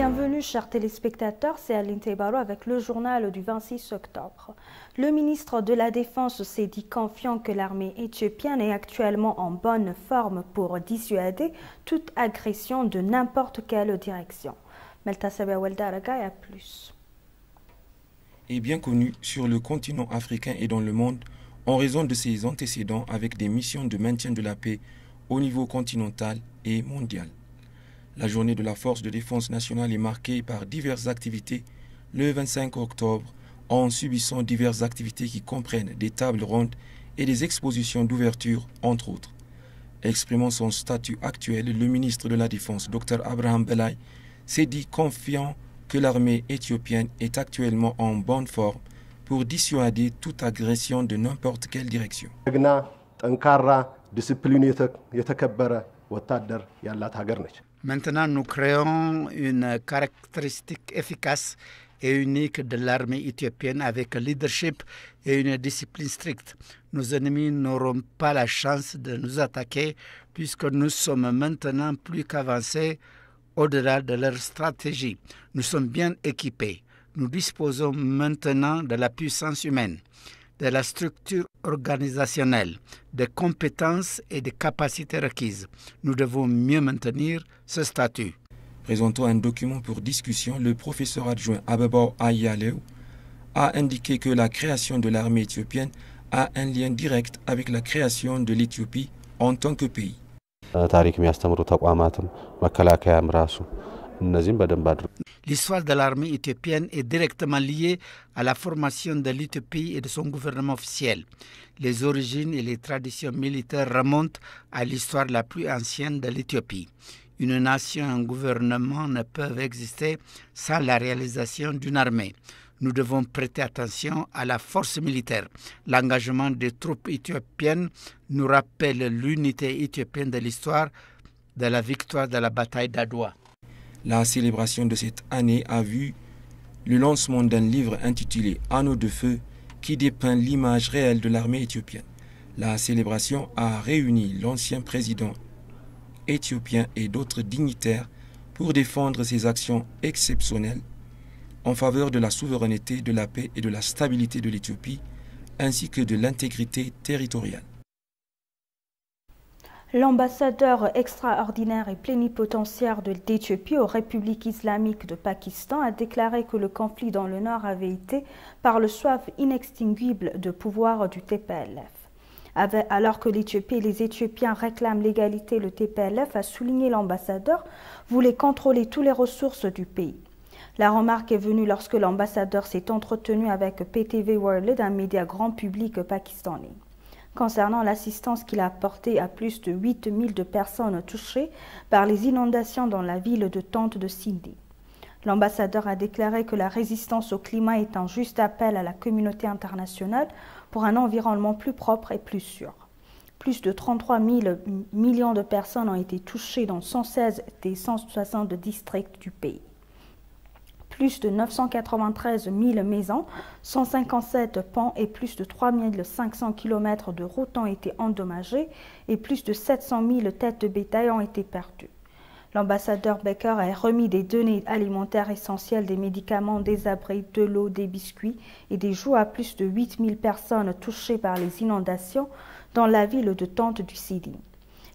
Bienvenue chers téléspectateurs, c'est Aline Tebaro avec le journal du 26 octobre. Le ministre de la Défense s'est dit confiant que l'armée éthiopienne est actuellement en bonne forme pour dissuader toute agression de n'importe quelle direction. Meltasabia Weldaraga a plus. Est bien connu sur le continent africain et dans le monde en raison de ses antécédents avec des missions de maintien de la paix au niveau continental et mondial. La journée de la Force de défense nationale est marquée par diverses activités le 25 octobre en subissant diverses activités qui comprennent des tables rondes et des expositions d'ouverture, entre autres. Exprimant son statut actuel, le ministre de la Défense, Dr Abraham Belay, s'est dit confiant que l'armée éthiopienne est actuellement en bonne forme pour dissuader toute agression de n'importe quelle direction. Maintenant, nous créons une caractéristique efficace et unique de l'armée éthiopienne avec un leadership et une discipline stricte. Nos ennemis n'auront pas la chance de nous attaquer puisque nous sommes maintenant plus qu'avancés au-delà de leur stratégie. Nous sommes bien équipés. Nous disposons maintenant de la puissance humaine, de la structure organisationnelle, des compétences et des capacités requises. Nous devons mieux maintenir ce statut. Présentant un document pour discussion, le professeur adjoint Abeba Ayalew a indiqué que la création de l'armée éthiopienne a un lien direct avec la création de l'Éthiopie en tant que pays. L'histoire de l'armée éthiopienne est directement liée à la formation de l'Éthiopie et de son gouvernement officiel. Les origines et les traditions militaires remontent à l'histoire la plus ancienne de l'Éthiopie. Une nation et un gouvernement ne peuvent exister sans la réalisation d'une armée. Nous devons prêter attention à la force militaire. L'engagement des troupes éthiopiennes nous rappelle l'unité éthiopienne de l'histoire de la victoire de la bataille d'Adwa. La célébration de cette année a vu le lancement d'un livre intitulé « Anneau de feu » qui dépeint l'image réelle de l'armée éthiopienne. La célébration a réuni l'ancien président éthiopien et d'autres dignitaires pour défendre ses actions exceptionnelles en faveur de la souveraineté, de la paix et de la stabilité de l'Éthiopie, ainsi que de l'intégrité territoriale. L'ambassadeur extraordinaire et plénipotentiaire d'Éthiopie aux Républiques islamiques de Pakistan a déclaré que le conflit dans le Nord avait été par le soif inextinguible de pouvoir du TPLF. Alors que l'Éthiopie et les Éthiopiens réclament l'égalité, le TPLF, a souligné l'ambassadeur, voulait contrôler toutes les ressources du pays. La remarque est venue lorsque l'ambassadeur s'est entretenu avec PTV World, un média grand public pakistanais, concernant l'assistance qu'il a apportée à plus de 8000 de personnes touchées par les inondations dans la ville de Tente de Sindhi. L'ambassadeur a déclaré que la résistance au climat est un juste appel à la communauté internationale pour un environnement plus propre et plus sûr. Plus de 33 000 millions de personnes ont été touchées dans 116 des 160 districts du pays. Plus de 993 000 maisons, 157 ponts et plus de 3 500 km de routes ont été endommagés et plus de 700 000 têtes de bétail ont été perdues. L'ambassadeur Baker a remis des données alimentaires essentielles, des médicaments, des abris, de l'eau, des biscuits et des jouets à plus de 8 000 personnes touchées par les inondations dans la ville de Tente du Sindhi.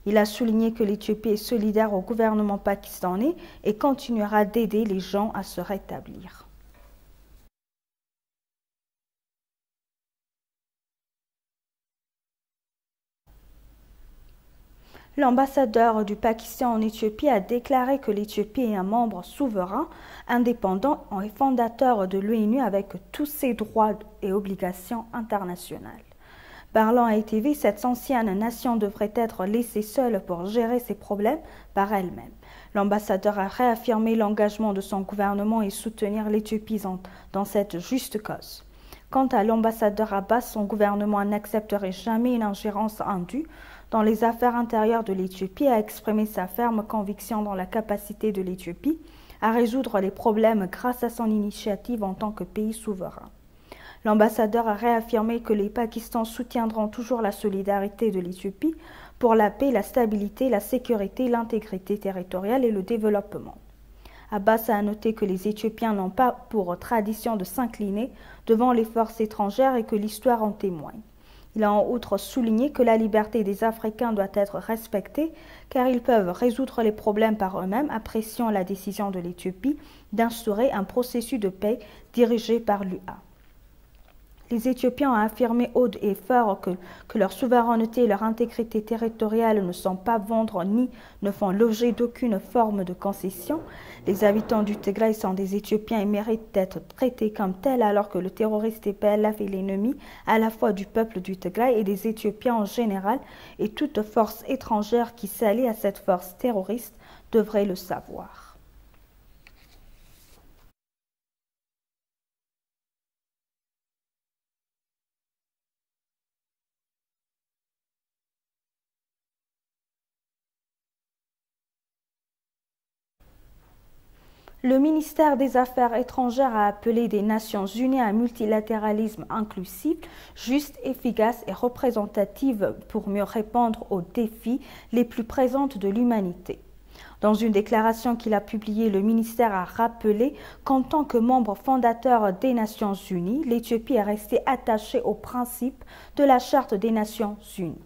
Il a souligné que l'Éthiopie est solidaire au gouvernement pakistanais et continuera d'aider les gens à se rétablir. L'ambassadeur du Pakistan en Éthiopie a déclaré que l'Éthiopie est un membre souverain, indépendant et fondateur de l'ONU avec tous ses droits et obligations internationales. Parlant à ITV, cette ancienne nation devrait être laissée seule pour gérer ses problèmes par elle-même. L'ambassadeur a réaffirmé l'engagement de son gouvernement et soutenir l'Éthiopie dans cette juste cause. Quant à l'ambassadeur Abbas, son gouvernement n'accepterait jamais une ingérence indue dans les affaires intérieures de l'Éthiopie et a exprimé sa ferme conviction dans la capacité de l'Éthiopie à résoudre les problèmes grâce à son initiative en tant que pays souverain. L'ambassadeur a réaffirmé que les Pakistans soutiendront toujours la solidarité de l'Éthiopie pour la paix, la stabilité, la sécurité, l'intégrité territoriale et le développement. Abbas a noté que les Éthiopiens n'ont pas pour tradition de s'incliner devant les forces étrangères et que l'histoire en témoigne. Il a en outre souligné que la liberté des Africains doit être respectée car ils peuvent résoudre les problèmes par eux-mêmes, appréciant la décision de l'Éthiopie d'instaurer un processus de paix dirigé par l'UA. Les Éthiopiens ont affirmé haut et fort que leur souveraineté et leur intégrité territoriale ne sont pas vendre ni ne font l'objet d'aucune forme de concession. Les habitants du Tigray sont des Éthiopiens et méritent d'être traités comme tels alors que le terroriste TPLF est l'ennemi à la fois du peuple du Tigray et des Éthiopiens en général et toute force étrangère qui s'allie à cette force terroriste devrait le savoir. Le ministère des Affaires étrangères a appelé des Nations Unies à un multilatéralisme inclusif, juste, efficace et représentatif pour mieux répondre aux défis les plus présents de l'humanité. Dans une déclaration qu'il a publiée, le ministère a rappelé qu'en tant que membre fondateur des Nations Unies, l'Éthiopie est restée attachée aux principes de la Charte des Nations Unies.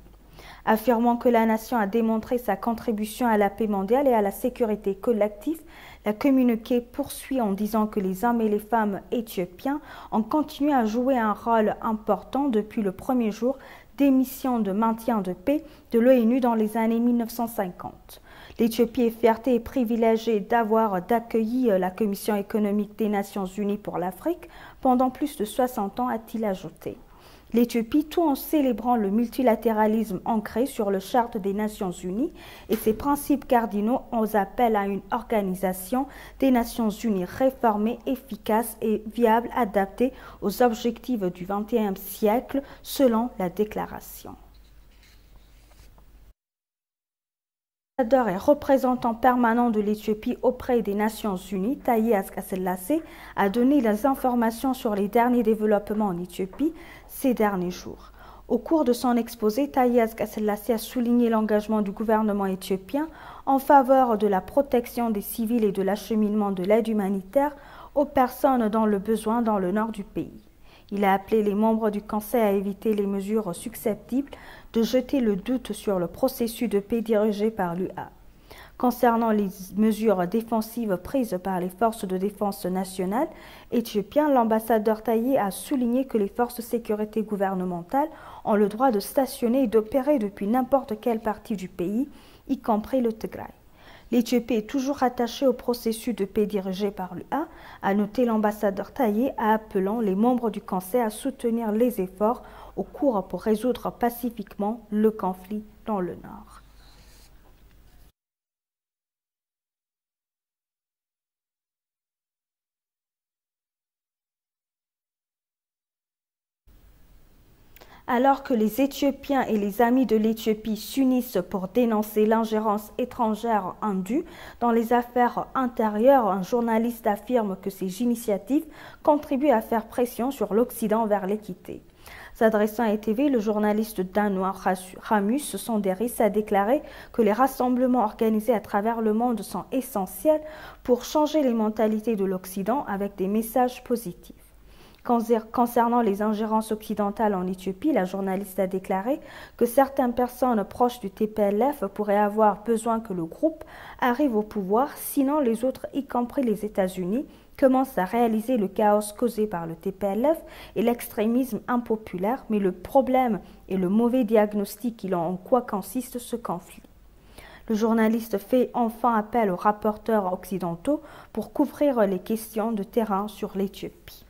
Affirmant que la nation a démontré sa contribution à la paix mondiale et à la sécurité collective, la communiqué poursuit en disant que les hommes et les femmes éthiopiens ont continué à jouer un rôle important depuis le premier jour des missions de maintien de paix de l'ONU dans les années 1950. L'Éthiopie est fierté et privilégiée d'accueillir la Commission économique des Nations Unies pour l'Afrique pendant plus de 60 ans, a-t-il ajouté. L'Éthiopie, tout en célébrant le multilatéralisme ancré sur la Charte des Nations Unies et ses principes cardinaux, on appelle à une organisation des Nations Unies réformée, efficace et viable, adaptée aux objectifs du XXIe siècle, selon la déclaration. L'ambassadeur et représentant permanent de l'Éthiopie auprès des Nations Unies, Taye Asqe-Selassie, a donné les informations sur les derniers développements en Éthiopie ces derniers jours. Au cours de son exposé, Taye Asqe-Selassie a souligné l'engagement du gouvernement éthiopien en faveur de la protection des civils et de l'acheminement de l'aide humanitaire aux personnes dans le besoin dans le nord du pays. Il a appelé les membres du Conseil à éviter les mesures susceptibles de jeter le doute sur le processus de paix dirigé par l'UA. Concernant les mesures défensives prises par les forces de défense nationales éthiopiennes, l'ambassadeur Taye a souligné que les forces de sécurité gouvernementales ont le droit de stationner et d'opérer depuis n'importe quelle partie du pays, y compris le Tigray. L'Éthiopie est toujours attachée au processus de paix dirigé par l'UA, a noté l'ambassadeur Taye, appelant les membres du Conseil à soutenir les efforts au cours pour résoudre pacifiquement le conflit dans le Nord. Alors que les Éthiopiens et les amis de l'Éthiopie s'unissent pour dénoncer l'ingérence étrangère indue dans les affaires intérieures, un journaliste affirme que ces initiatives contribuent à faire pression sur l'Occident vers l'équité. S'adressant à ETV, le journaliste danois Rasmus Sonderis a déclaré que les rassemblements organisés à travers le monde sont essentiels pour changer les mentalités de l'Occident avec des messages positifs. Concernant les ingérences occidentales en Éthiopie, la journaliste a déclaré que certaines personnes proches du TPLF pourraient avoir besoin que le groupe arrive au pouvoir, sinon les autres, y compris les États-Unis, commencent à réaliser le chaos causé par le TPLF et l'extrémisme impopulaire, mais le problème est le mauvais diagnostic en quoi consiste ce conflit. Le journaliste fait enfin appel aux rapporteurs occidentaux pour couvrir les questions de terrain sur l'Éthiopie.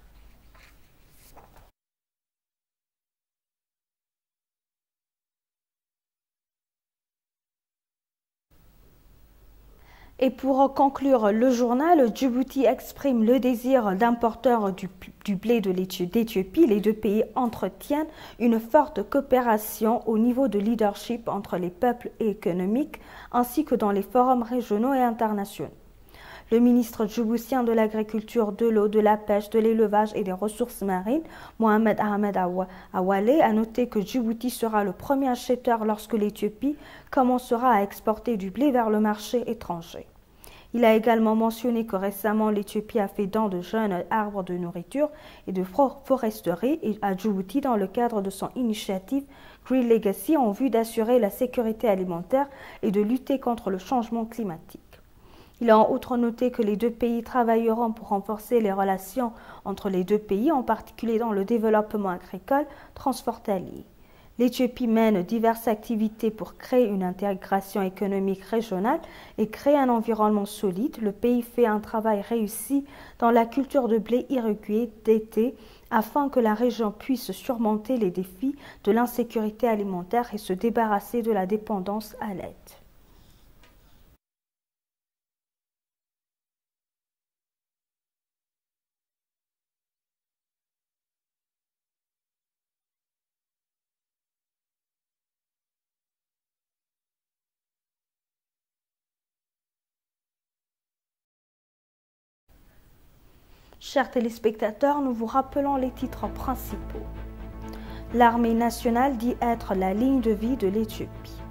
Et pour conclure le journal, Djibouti exprime le désir d'importeur du blé d'Éthiopie. Les deux pays entretiennent une forte coopération au niveau de leadership entre les peuples et économiques, ainsi que dans les forums régionaux et internationaux. Le ministre djiboutien de l'Agriculture, de l'eau, de la pêche, de l'élevage et des ressources marines, Mohamed Ahmed Awale, a noté que Djibouti sera le premier acheteur lorsque l'Éthiopie commencera à exporter du blé vers le marché étranger. Il a également mentionné que récemment l'Éthiopie a fait don de jeunes arbres de nourriture et de foresterie à Djibouti dans le cadre de son initiative Green Legacy en vue d'assurer la sécurité alimentaire et de lutter contre le changement climatique. Il a en outre noté que les deux pays travailleront pour renforcer les relations entre les deux pays, en particulier dans le développement agricole transfrontalier. L'Éthiopie mène diverses activités pour créer une intégration économique régionale et créer un environnement solide. Le pays fait un travail réussi dans la culture de blé irrigué d'été afin que la région puisse surmonter les défis de l'insécurité alimentaire et se débarrasser de la dépendance à l'aide. Chers téléspectateurs, nous vous rappelons les titres principaux. L'armée nationale dit être la ligne de vie de l'Éthiopie.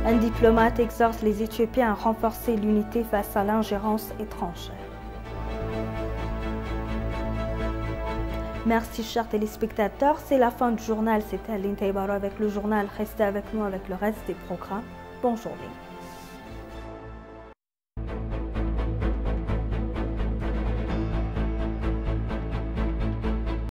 Un diplomate exhorte les Éthiopiens à renforcer l'unité face à l'ingérence étrangère. Merci chers téléspectateurs, c'est la fin du journal, c'était Aline Taïbaro avec le journal, restez avec nous avec le reste des programmes. Bonne journée.